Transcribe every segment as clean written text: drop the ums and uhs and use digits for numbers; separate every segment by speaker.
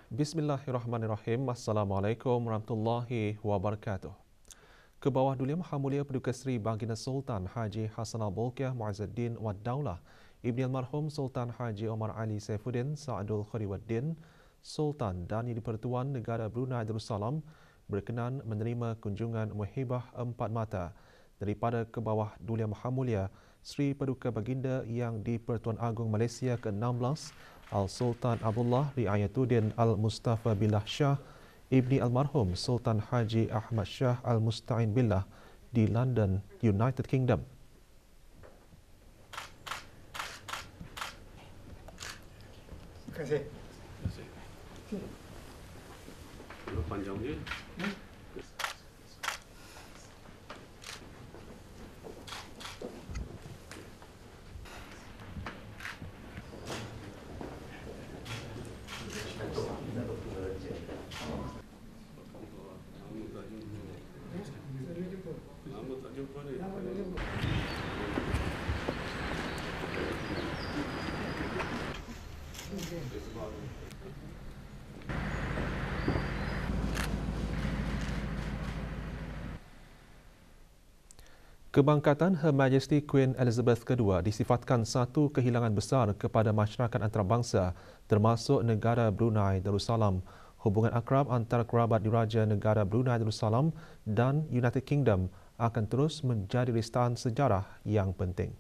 Speaker 1: Bismillahirrahmanirrahim. Assalamualaikum warahmatullahi wabarakatuh. Kebawah Duli Maha Mulia Paduka Seri Baginda Sultan Haji Hassan Al-Bolkiah Muazzuddin Wad Daulah Ibni Almarhum Sultan Haji Omar Ali Saifuddin Sa'adul Khariwaddin Sultan dan Yang di-Pertuan Negara Brunei Darussalam berkenan menerima kunjungan muhibah empat mata daripada Kebawah Duli Maha Mulia Sri Paduka Baginda Yang di-Pertuan Agong Malaysia ke-16 Al-Sultan Abdullah Riayatuddin Al-Mustafa Billah Shah Ibni Almarhum Sultan Haji Ahmad Shah Al-Musta'in Billah di London, United Kingdom.
Speaker 2: Terima kasih.
Speaker 3: Panjang dia. Lama tak jumpa ni.
Speaker 1: Kebangkatan Her Majesty Queen Elizabeth II disifatkan satu kehilangan besar kepada masyarakat antarabangsa termasuk negara Brunei Darussalam. Hubungan akrab antara kerabat diraja negara Brunei Darussalam dan United Kingdom akan terus menjadi listaan sejarah yang penting.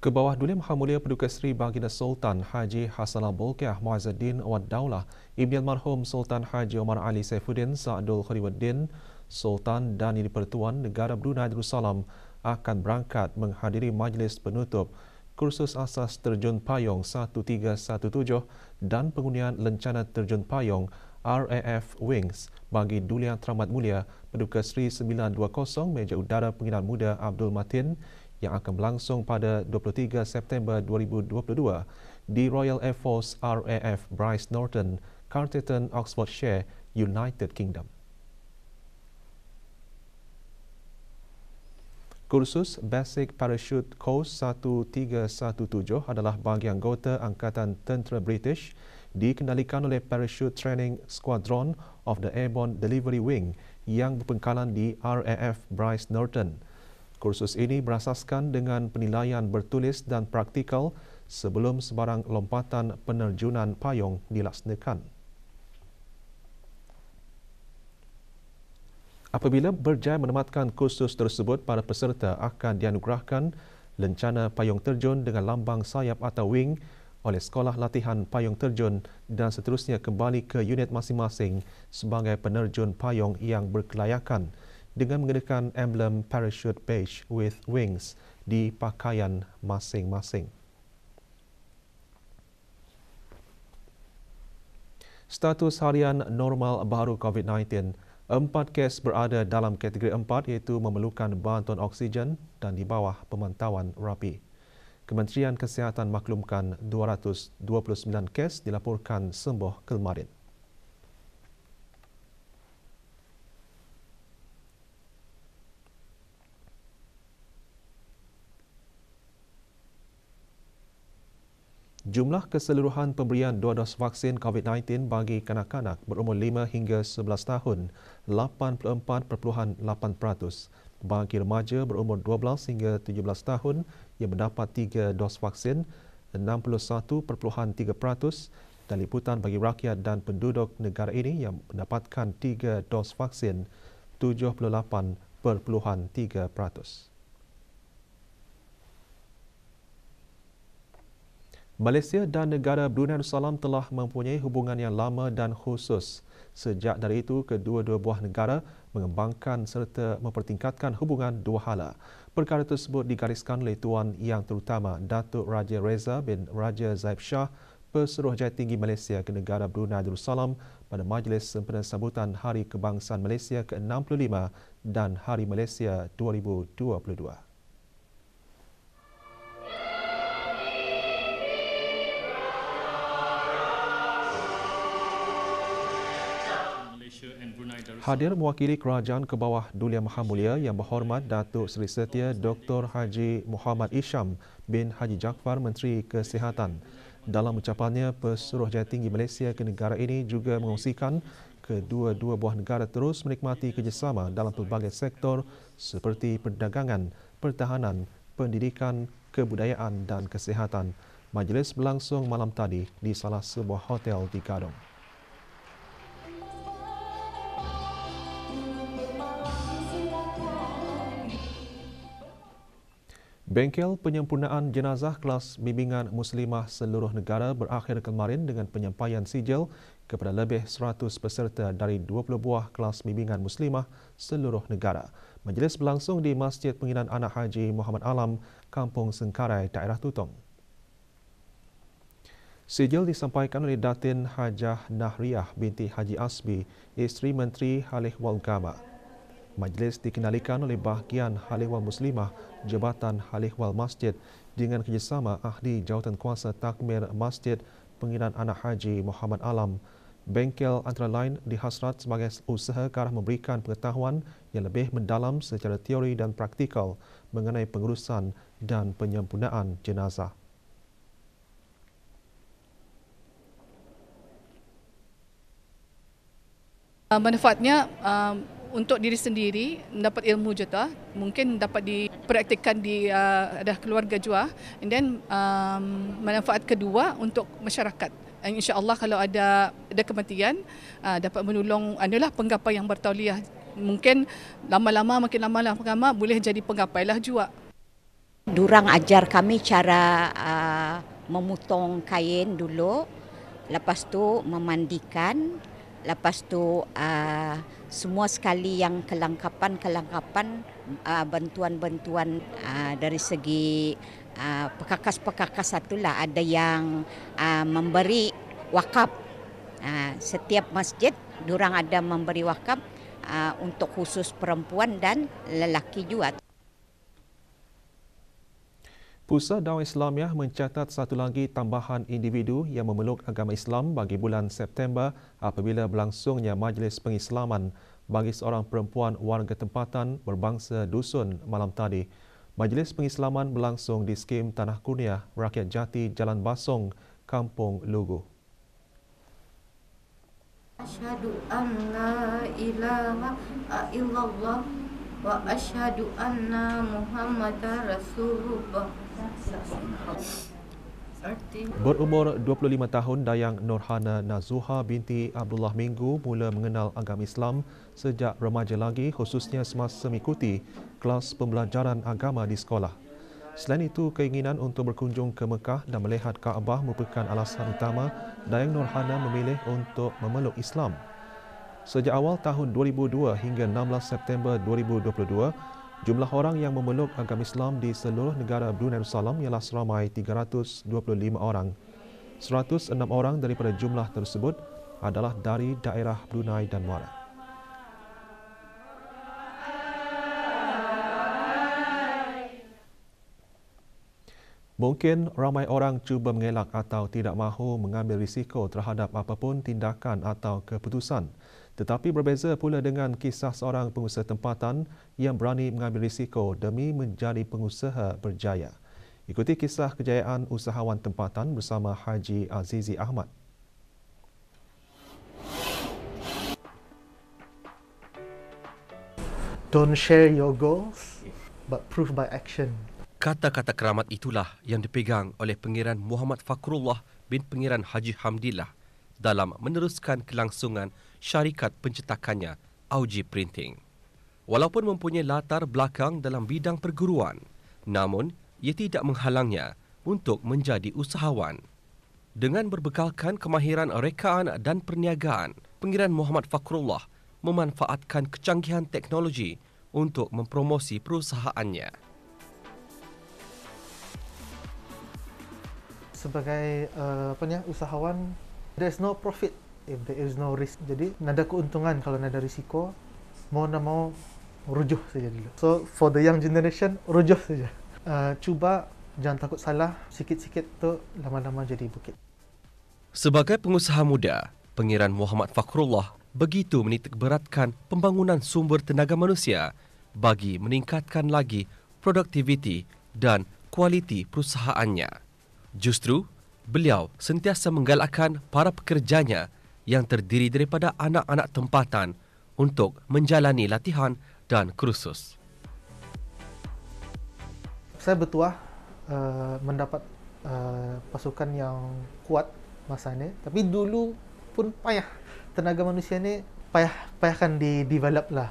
Speaker 1: Kebawah Dulia Maha Mulia Paduka Seri Baginda Sultan Haji Hassanal Bolkiah Muazzaddin Wad Daulah, Ibni Almarhum Sultan Haji Omar Ali Saifuddin Sa'adul Khairuddin, Sultan dan Yang di-Pertuan Negara Brunei Darussalam akan berangkat menghadiri majlis penutup kursus asas terjun payung 1317 dan pengundian lencana terjun payung RAF Wings bagi Dulia Teramat Mulia Paduka Seri 920 Meja Udara Pengiran Muda Abdul Matin yang akan berlangsung pada 23 September 2022 di Royal Air Force RAF Bryce Norton, Carterton, Oxfordshire, United Kingdom. Kursus Basic Parachute Course 1317 adalah bagi anggota Angkatan Tentera British dikendalikan oleh Parachute Training Squadron of the Airborne Delivery Wing yang berpangkalan di RAF Bryce Norton. Kursus ini berasaskan dengan penilaian bertulis dan praktikal sebelum sebarang lompatan penerjunan payung dilaksanakan. Apabila berjaya menamatkan kursus tersebut, para peserta akan dianugerahkan lencana payung terjun dengan lambang sayap atau wing oleh Sekolah Latihan Payung Terjun dan seterusnya kembali ke unit masing-masing sebagai penerjun payung yang berkelayakan dengan mengenakan emblem parachute badge with wings di pakaian masing-masing. Status harian normal baru COVID-19, 4 kes berada dalam kategori 4 iaitu memerlukan bantuan oksigen dan di bawah pemantauan rapi. Kementerian Kesihatan maklumkan 229 kes dilaporkan sembuh kemarin. Jumlah keseluruhan pemberian 2 dos vaksin COVID-19 bagi kanak-kanak berumur 5 hingga 11 tahun, 84.8%. Bagi remaja berumur 12 hingga 17 tahun yang mendapat 3 dos vaksin, 61.3%. Dan liputan bagi rakyat dan penduduk negara ini yang mendapatkan 3 dos vaksin, 78.3%. Malaysia dan negara Brunei Darussalam telah mempunyai hubungan yang lama dan khusus. Sejak dari itu, kedua-dua buah negara mengembangkan serta mempertingkatkan hubungan dua hala. Perkara tersebut digariskan oleh Tuan Yang Terutama Datuk Raja Reza bin Raja Zaib Shah, Pesuruhjaya Tinggi Malaysia ke negara Brunei Darussalam pada majlis sempena sambutan Hari Kebangsaan Malaysia ke-65 dan Hari Malaysia 2022. Hadir mewakili Kerajaan ke bawah Dulia Maha Mulia Yang Berhormat Datuk Seri Setia Dr. Haji Muhammad Isham bin Haji Jaafar Menteri Kesihatan. Dalam ucapannya, Pesuruhjaya Tinggi Malaysia ke negara ini juga mengongsikan kedua-dua buah negara terus menikmati kerjasama dalam pelbagai sektor seperti perdagangan, pertahanan, pendidikan, kebudayaan dan kesihatan. Majlis berlangsung malam tadi di salah sebuah hotel di Gadong. Bengkel penyempurnaan jenazah kelas bimbingan Muslimah seluruh negara berakhir kemarin dengan penyampaian sijil kepada lebih 100 peserta dari 20 buah kelas bimbingan Muslimah seluruh negara. Majlis berlangsung di Masjid Pengiran Anak Haji Muhammad Alam, Kampung Sengkarai, daerah Tutong. Sijil disampaikan oleh Datin Hajah Nahriyah binti Haji Asbi, isteri Menteri Halihwal Agama. Majlis dikendalikan oleh bahagian Halihwal Muslimah Jabatan Halihwal Masjid dengan kerjasama Ahli Jawatan Kuasa Takmir Masjid Pengiran Anak Haji Muhammad Alam. Bengkel antara lain dihasrat sebagai usaha ke arah memberikan pengetahuan yang lebih mendalam secara teori dan praktikal mengenai pengurusan dan penyempurnaan jenazah.
Speaker 4: Manfaatnya untuk diri sendiri, mendapat ilmu juga, mungkin dapat dipraktikkan di ada keluarga juga, and then manfaat kedua untuk masyarakat. InsyaAllah kalau ada kematian, dapat menolong adalah penggapai yang bertauliah. Mungkin lama-lama, makin lama boleh jadi penggapai lah juga.
Speaker 5: Durang ajar kami cara memotong kain dulu, lepas tu memandikan, lepas tu semua sekali yang kelengkapan bantuan-bantuan dari segi pekakas-pekakas satulah, ada yang memberi wakaf. Setiap masjid durang ada memberi wakaf untuk khusus perempuan dan lelaki juga.
Speaker 1: Pusat Dakwah Islamiah mencatat satu lagi tambahan individu yang memeluk agama Islam bagi bulan September apabila berlangsungnya Majlis Pengislaman bagi seorang perempuan warga tempatan berbangsa Dusun malam tadi. Majlis Pengislaman berlangsung di skim Tanah Kurnia, Rakyat Jati, Jalan Basong, Kampung Lugu.
Speaker 6: Asyhadu an la ilaha illallah wa asyhadu anna Muhammadar Rasulullah.
Speaker 1: Berumur 25 tahun, Dayang Nurhana Nazuha binti Abdullah Minggu mula mengenal agama Islam sejak remaja lagi, khususnya semasa mengikuti kelas pembelajaran agama di sekolah. Selain itu, keinginan untuk berkunjung ke Mekah dan melihat Kaabah merupakan alasan utama Dayang Nurhana memilih untuk memeluk Islam. Sejak awal tahun 2002 hingga 16 September 2022, jumlah orang yang memeluk agama Islam di seluruh negara Brunei Darussalam ialah seramai 325 orang. 106 orang daripada jumlah tersebut adalah dari daerah Brunei dan Muara. Mungkin ramai orang cuba mengelak atau tidak mahu mengambil risiko terhadap apapun tindakan atau keputusan. Tetapi berbeza pula dengan kisah seorang pengusaha tempatan yang berani mengambil risiko demi menjadi pengusaha berjaya. Ikuti kisah kejayaan usahawan tempatan bersama Haji Azizi Ahmad.
Speaker 7: Don't share your goals, but prove by action.
Speaker 8: Kata-kata keramat itulah yang dipegang oleh Pengiran Muhammad Fakrullah bin Pengiran Haji Hamdillah dalam meneruskan kelangsungan syarikat pencetakannya, Auji Printing. Walaupun mempunyai latar belakang dalam bidang perguruan, namun ia tidak menghalangnya untuk menjadi usahawan. Dengan berbekalkan kemahiran rekaan dan perniagaan, Pengiran Muhammad Fakrullah memanfaatkan kecanggihan teknologi untuk mempromosi perusahaannya.
Speaker 7: Sebagai usahawan, there is no profit if there is no risk. Jadi, nada keuntungan kalau nada risiko, mau nak mau rujuh saja dulu. So, for the young generation, rujuh saja. Cuba, jangan takut salah, sikit-sikit tu lama-lama jadi bukit.
Speaker 8: Sebagai pengusaha muda, Pengiran Muhammad Fakrullah begitu menitikberatkan pembangunan sumber tenaga manusia bagi meningkatkan lagi produktiviti dan kualiti perusahaannya. Justru, beliau sentiasa menggalakkan para pekerjanya yang terdiri daripada anak-anak tempatan untuk menjalani latihan dan kursus.
Speaker 7: Saya bertuah mendapat pasukan yang kuat masa ini, tapi dulu pun payah. Tenaga manusia ni payahkan di-develop lah.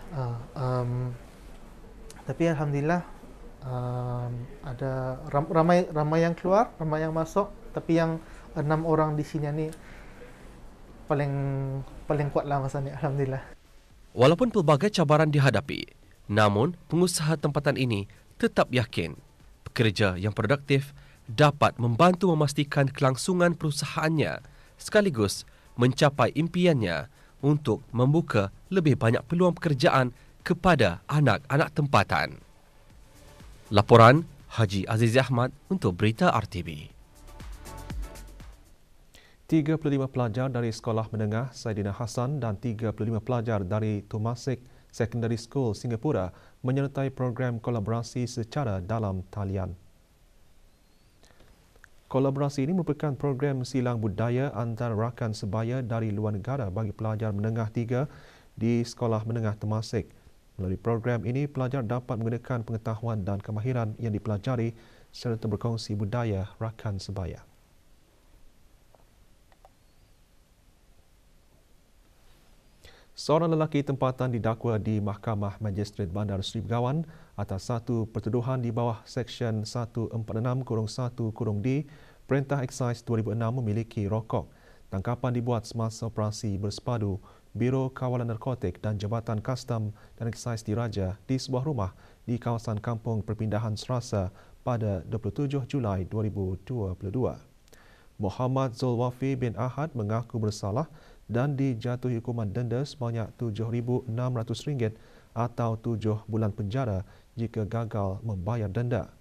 Speaker 7: Tapi Alhamdulillah, ada ramai yang keluar, ramai yang masuk, tapi yang 6 orang di sini ni paling kuat lah masa ni, Alhamdulillah.
Speaker 8: Walaupun pelbagai cabaran dihadapi, namun pengusaha tempatan ini tetap yakin pekerja yang produktif dapat membantu memastikan kelangsungan perusahaannya sekaligus mencapai impiannya untuk membuka lebih banyak peluang pekerjaan kepada anak-anak tempatan. Laporan Haji Azizi Ahmad untuk Berita RTB.
Speaker 1: 35 pelajar dari Sekolah Menengah Saidina Hassan dan 35 pelajar dari Temasek Secondary School Singapura menyertai program kolaborasi secara dalam talian. Kolaborasi ini merupakan program silang budaya antara rakan sebaya dari luar negara bagi pelajar menengah 3 di Sekolah Menengah Temasek. Melalui program ini, pelajar dapat menggunakan pengetahuan dan kemahiran yang dipelajari serta berkongsi budaya rakan sebaya. Seorang lelaki tempatan didakwa di Mahkamah Magistrate Bandar Seri Begawan atas satu pertuduhan di bawah Seksyen 146-1-D Perintah Eksais 2006 memiliki rokok. Tangkapan dibuat semasa operasi bersepadu Biro Kawalan Narkotik dan Jabatan Kastam dan Eksais Diraja di sebuah rumah di kawasan Kampung Perpindahan Serasa pada 27 Julai 2022. Muhammad Zulwafi bin Ahad mengaku bersalah dan dijatuhi hukuman denda sebanyak RM7,600 atau 7 bulan penjara jika gagal membayar denda.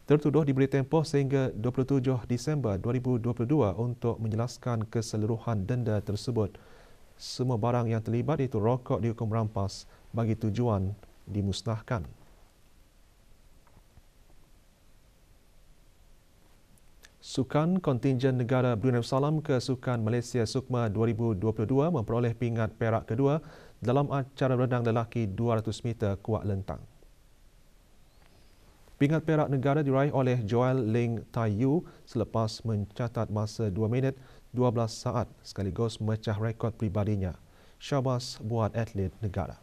Speaker 1: Tertuduh diberi tempoh sehingga 27 Disember 2022 untuk menjelaskan keseluruhan denda tersebut. Semua barang yang terlibat iaitu rokok dihukum rampas bagi tujuan dimusnahkan. Sukan kontingen negara Brunei Darussalam ke Sukan Malaysia Sukma 2022 memperoleh pingat perak kedua dalam acara renang lelaki 200 meter kuat lentang. Pingat perak negara diraih oleh Joel Ling Tai Yu selepas mencatat masa 2 minit 12 saat sekaligus memecah rekod pribadinya. Syabas buat atlet negara.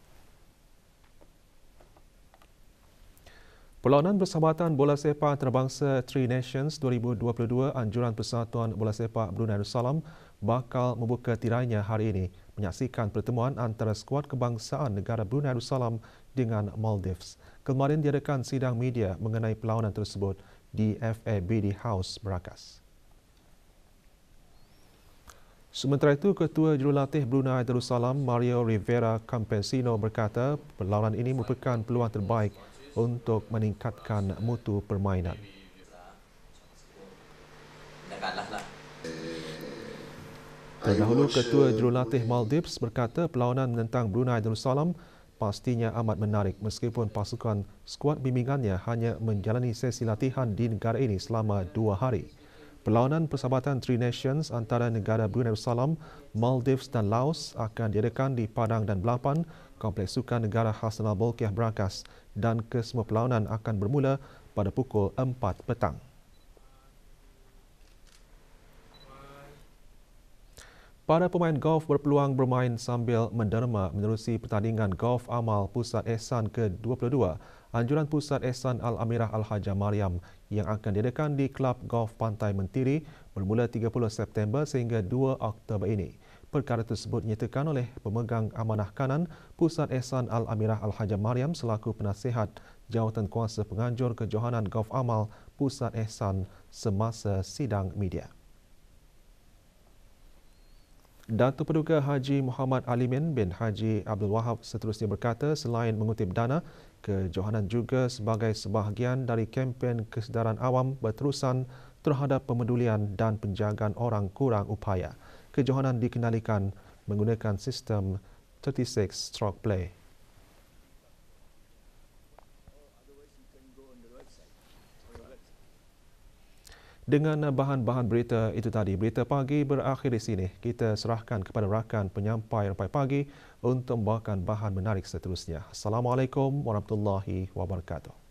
Speaker 1: Perlawanan Persahabatan Bola Sepak Antarabangsa Tri Nations 2022 Anjuran Persatuan Bola Sepak Brunei Darussalam bakal membuka tirainya hari ini menyaksikan pertemuan antara skuad kebangsaan negara Brunei Darussalam dengan Maldives. Kemarin diadakan sidang media mengenai perlawanan tersebut di FABD House Berakas. Sementara itu, Ketua Jurulatih Brunei Darussalam Mario Rivera Campesino berkata perlawanan ini merupakan peluang terbaik untuk meningkatkan mutu permainan. Terdahulu, Ketua Jurulatih Maldives berkata perlawanan menentang Brunei Darussalam pastinya amat menarik meskipun pasukan skuad bimbingannya hanya menjalani sesi latihan di negara ini selama 2 hari. Perlawanan Persahabatan Tri Nations antara negara Brunei Darussalam, Maldives dan Laos akan diadakan di Padang dan Belapan, Kompleks Sukan Negara Hassanal Bolkiah Berakas dan kesemua perlawanan akan bermula pada pukul 4 petang. Para pemain golf berpeluang bermain sambil menderma menerusi pertandingan golf amal Pusat Ehsan ke-22 Anjuran Pusat Ehsan Al-Amirah Al-Hajjah Mariam yang akan diadakan di Klub Golf Pantai Mentiri bermula 30 September sehingga 2 Oktober ini. Perkara tersebut dinyatakan oleh pemegang amanah kanan Pusat Ehsan Al-Amirah Al-Hajjah Mariam selaku penasihat Jawatan Kuasa Penganjur Kejohanan Golf Amal Pusat Ehsan semasa sidang media. Datuk Paduka Haji Muhammad Alimin bin Haji Abdul Wahab seterusnya berkata selain mengutip dana, kejohanan juga sebagai sebahagian dari kempen kesedaran awam berterusan terhadap pemedulian dan penjagaan orang kurang upaya. Kejohanan dikendalikan menggunakan sistem 36-stroke play. Dengan bahan-bahan berita itu tadi, berita pagi berakhir di sini. Kita serahkan kepada rakan penyampai Rampai Pagi untuk membawakan bahan menarik seterusnya. Assalamualaikum warahmatullahi wabarakatuh.